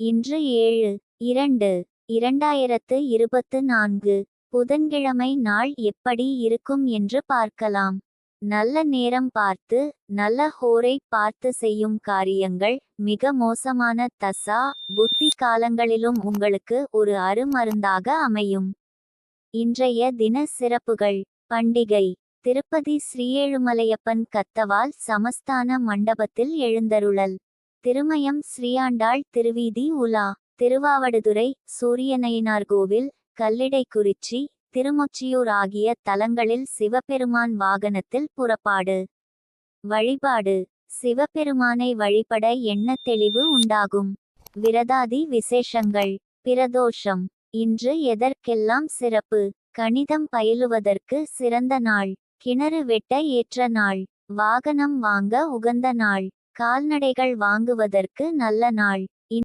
இன்று 7/2/2024 புதன்கிழமை. நாள் எப்படி இருக்கும் என்று பார்க்கலாம். நல்ல நேரம் பார்த்து, நல்ல ஹோரை பார்த்து செய்யும் காரியங்கள். மிக மோசமான தசா புத்தி காலங்களிலும் உங்களுக்கு ஒரு அருமருந்தாக அமையும். இன்றைய தின சிறப்புகள். பண்டிகை. திருப்பதி ஸ்ரீஏழுமலையப்பன் கத்தவால் சமஸ்தான மண்டபத்தில் எழுந்தருளல். திருமயம் ஸ்ரீஆண்டாள் திருவீதி உலா. திருவாவடுதுறை சூரியநயினார்கோவில், கல்லிடைக்குறிச்சி, திருமொச்சியூர் ஆகிய தலங்களில் சிவபெருமான் வாகனத்தில் புறப்பாடு. வழிபாடு. சிவபெருமானை வழிபட எண்ண தெளிவு உண்டாகும். விரதாதி விசேஷங்கள். பிரதோஷம். இன்று எதற்கெல்லாம் சிறப்பு? கணிதம் பயிலுவதற்கு சிறந்த நாள். கிணறு வெட்ட ஏற்ற நாள். வாகனம் வாங்க உகந்த நாள். கால்நடைகள் வாங்குவதற்கு நல்ல நாள்.